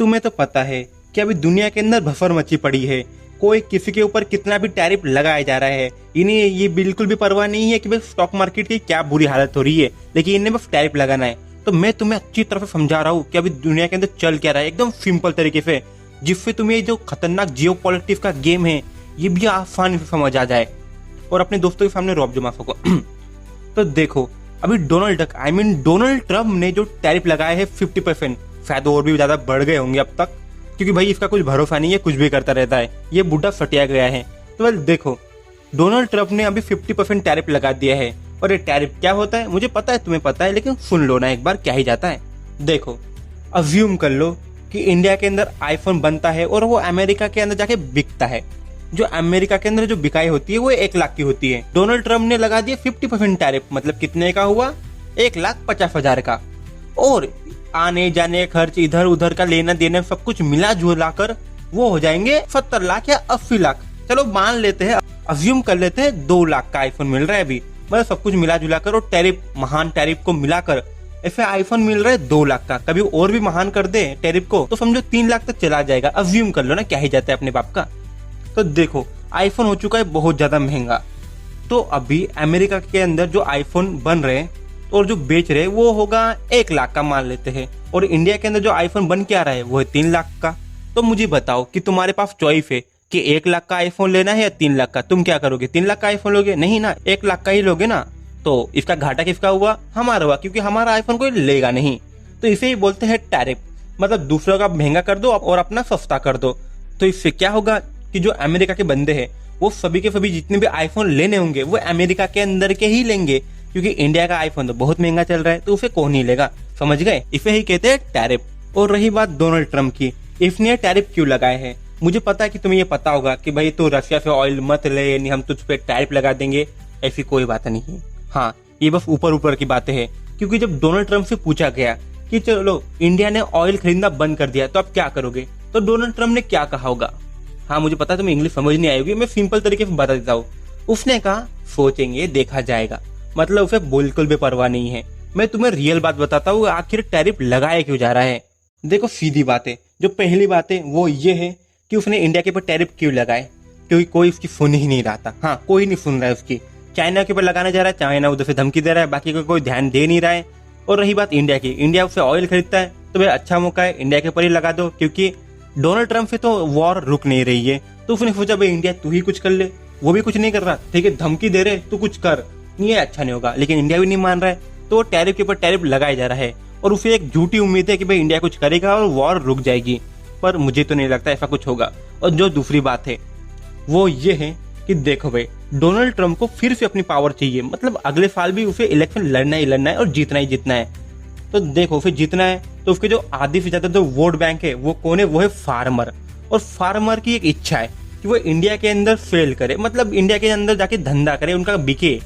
तुम्हें तो पता है कि अभी दुनिया के अंदर भसड़ मची पड़ी है, कोई किसी के ऊपर कितना भी टैरिफ लगाया जा रहा है, इन्हें ये बिल्कुल भी परवाह नहीं है कि भाई स्टॉक मार्केट की क्या बुरी हालत हो रही है, लेकिन इन्हें बस टैरिफ लगाना है। तो मैं तुम्हें अच्छी तरह से समझा रहा हूँ कि अभी दुनिया के अंदर चल क्या रहा है, एकदम सिंपल तरीके से, जिससे तुम्हें जो खतरनाक जियो पॉलिटिक्स का गेम है ये भी आसानी से समझ आ जाए और अपने दोस्तों के सामने रौब जमा सको। तो देखो, अभी डोनाल्ड ट्रम्प ने जो टैरिफ लगाए है 50%, शायद और भी ज्यादा बढ़ गए होंगे अब तक, क्योंकि भाई इसका कुछ भरोसा नहीं है, कुछ भी करता रहता है, ये बुढ़ा सटिया गया है। तो देखो, डोनाल्ड ट्रम्प ने अभी 50% टैरिफ लगा दिया है। और ये टैरिफ क्या होता है मुझे पता है, तुम्हें पता है, लेकिन सुन लो ना एक बार क्या ही जाता है। देखो, अज्यूम कर लो कि इंडिया के अंदर आईफोन बनता है और वो अमेरिका के अंदर जाके बिकता है। जो अमेरिका के अंदर जो बिकाई होती है वो 1 लाख की होती है। डोनाल्ड ट्रम्प ने लगा दिया 50% टैरिफ, मतलब कितने का हुआ, 1,50,000 का। और आने जाने खर्च, इधर उधर का लेना देना, सब कुछ मिला जुला कर वो हो जाएंगे 70 लाख या 80 लाख। चलो मान लेते हैं, अज्यूम कर लेते हैं 2 लाख का आईफोन मिल रहा है अभी, मतलब सब कुछ मिला जुला कर और टैरिफ, महान टैरिफ को मिलाकर ऐसे आईफोन मिल रहा है 2 लाख का। कभी और भी महान कर दे टैरिफ को तो समझो 3 लाख तक चला जाएगा। अज्यूम कर लो ना, क्या ही जाता है अपने बाप का। तो देखो, आईफोन हो चुका है बहुत ज्यादा महंगा। तो अभी अमेरिका के अंदर जो आईफोन बन रहे हैं और जो बेच रहे हैं वो होगा 1 लाख का मान लेते हैं, और इंडिया के अंदर जो आईफोन बन के आ रहा है वो है 3 लाख का। तो मुझे बताओ कि तुम्हारे पास चॉइस है कि 1 लाख का आईफोन लेना है या 3 लाख का, तुम क्या करोगे? 3 लाख का आईफोन लोगे? नहीं ना, 1 लाख का ही लोगे ना। तो इसका घाटा किसका हुआ? हमारा हुआ, क्योंकि हमारा आईफोन कोई लेगा नहीं। तो इसे ही बोलते हैं टैरिफ, मतलब दूसरों का महंगा कर दो और अपना सस्ता कर दो। तो इससे क्या होगा कि जो अमेरिका के बंदे हैं वो सभी के सभी जितने भी आईफोन लेने होंगे वो अमेरिका के अंदर के ही लेंगे, क्योंकि इंडिया का आईफोन तो बहुत महंगा चल रहा है, तो उसे कौन नहीं लेगा। समझ गए? इसे ही कहते हैं टैरिफ। और रही बात डोनाल्ड ट्रम्प की, इसने टैरिफ क्यों लगाए हैं? मुझे पता है कि तुम्हें ये पता होगा कि भाई तो रशिया से ऑयल मत ले, यानी हम तुझ पे टैरिफ लगा देंगे, ऐसी कोई बात नहीं है। हाँ, ये बस ऊपर ऊपर की बातें हैं, क्योंकि जब डोनाल्ड ट्रम्प से पूछा गया कि चलो इंडिया ने ऑयल खरीदना बंद कर दिया तो आप क्या करोगे, तो डोनाल्ड ट्रम्प ने क्या कहा होगा? हाँ, मुझे पता है तुम्हें इंग्लिश समझ नहीं आएगी, मैं सिंपल तरीके से बता देता हूँ। उसने कहा सोचेंगे देखा जाएगा, मतलब उसे बिल्कुल भी परवाह नहीं है। मैं तुम्हें रियल बात बताता हूँ, आखिर टैरिफ लगाया क्यों जा रहा है। देखो, सीधी बात है। जो पहली बात है वो ये है कि उसने इंडिया के ऊपर टैरिफ क्यों लगाए, क्योंकि कोई उसकी सुन ही नहीं रहा था। हाँ, कोई नहीं सुन रहा है उसकी। चाइना के ऊपर लगाने जा रहा है, चाइना उधर से धमकी दे रहा है, बाकी कोई ध्यान दे नहीं रहा है। और रही बात इंडिया की, इंडिया उससे ऑयल खरीदता है, तो भाई अच्छा मौका है, इंडिया के ऊपर ही लगा दो, क्योंकि डोनाल्ड ट्रम्प से तो वॉर रुक नहीं रही है। तो उसने सोचा भाई इंडिया तू ही कुछ कर ले, वो भी कुछ नहीं कर रहा, ठीक है, धमकी दे रहे तू कुछ कर, ये अच्छा नहीं होगा, लेकिन इंडिया भी नहीं मान रहा है, तो टैरिफ के ऊपर टैरिफ लगाया जा रहा है। और उसे एक झूठी उम्मीद है कि भाई इंडिया कुछ करेगा और वॉर रुक जाएगी, पर मुझे तो नहीं लगता ऐसा कुछ होगा। और जो दूसरी बात है वो ये है कि देखो भाई, डोनाल्ड ट्रम्प को फिर से अपनी पावर चाहिए, मतलब अगले साल भी उसे इलेक्शन लड़ना ही लड़ना है और जीतना ही जीतना है। तो देखो, फिर जीतना है तो उसके जो आधी से ज्यादा जो वोट बैंक है वो कौन है? वो है फार्मर। और फार्मर की एक इच्छा है कि वो इंडिया के अंदर फेल करे, मतलब इंडिया के अंदर जाके धंधा करे, उनका बिके।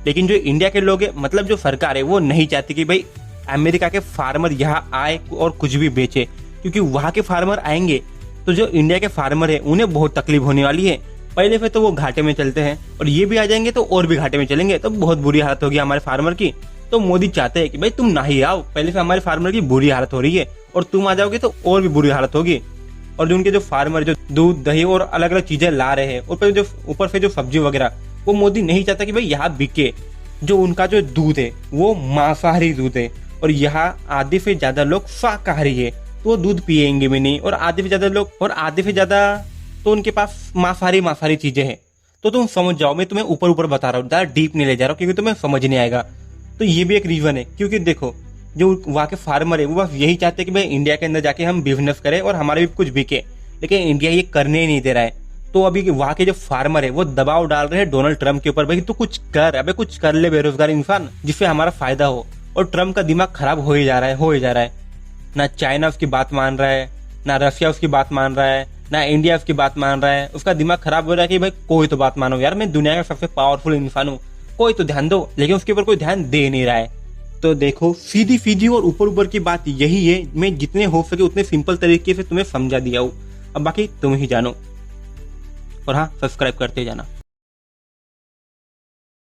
लेकिन जो इंडिया के लोग है, मतलब जो सरकार है, वो नहीं चाहती कि भाई अमेरिका के फार्मर यहाँ आए और कुछ भी बेचे, क्योंकि वहां के फार्मर आएंगे तो जो इंडिया के फार्मर है उन्हें बहुत तकलीफ होने वाली है। पहले से तो वो घाटे में चलते हैं और ये भी आ जाएंगे तो और भी घाटे में चलेंगे, तो बहुत बुरी हालत होगी हमारे फार्मर की। तो मोदी चाहते हैं कि भाई तुम ना ही आओ, पहले से हमारे फार्मर की बुरी हालत हो रही है और तुम आ जाओगे तो और भी बुरी हालत होगी। और जो उनके जो फार्मर जो दूध दही और अलग अलग चीजें ला रहे हैं, ऊपर से जो सब्जी वगैरह, वो मोदी नहीं चाहता कि भाई यहाँ बिके। जो उनका जो दूध है वो मांसाहारी दूध है और यहाँ आधे से ज्यादा लोग शाकाहारी है, तो वो दूध पिएंगे भी नहीं। और आधे से ज्यादा तो उनके पास मांसाहारी चीजें हैं। तो तुम समझ जाओ, मैं तुम्हें ऊपर ऊपर बता रहा हूँ, ज्यादा डीप नहीं ले जा रहा हूँ, क्योंकि तुम्हें समझ नहीं आएगा। तो ये भी एक रीजन है, क्योंकि देखो जो वहाँ के फार्मर है वो बस यही चाहते हैं कि भाई इंडिया के अंदर जाके हम बिजनेस करें और हमारे भी कुछ बिके, लेकिन इंडिया ये करने ही नहीं दे रहा है। तो अभी वहाँ के जो फार्मर है वो दबाव डाल रहे हैं डोनाल्ड ट्रम्प के ऊपर, भाई तू कुछ कर, अबे कुछ कर ले बेरोजगार इंसान, जिससे हमारा फायदा हो। और ट्रम्प का दिमाग खराब हो ही जा रहा है। ना चाइना उसकी बात मान रहा है, ना रशिया उसकी बात मान रहा है, ना इंडिया उसकी बात मान रहा है। उसका दिमाग खराब हो रहा है कि भाई कोई तो बात मानो यार, मैं दुनिया का सबसे पावरफुल इंसान हूँ, कोई तो ध्यान दो, लेकिन उसके ऊपर कोई ध्यान दे नहीं रहा है। तो देखो, सीधी और ऊपर की बात यही है। मैं जितने हो सके उतने सिंपल तरीके से तुम्हें समझा दिया हूँ, अब बाकी तुम ही जानो। और हाँ, सब्सक्राइब करते जाना।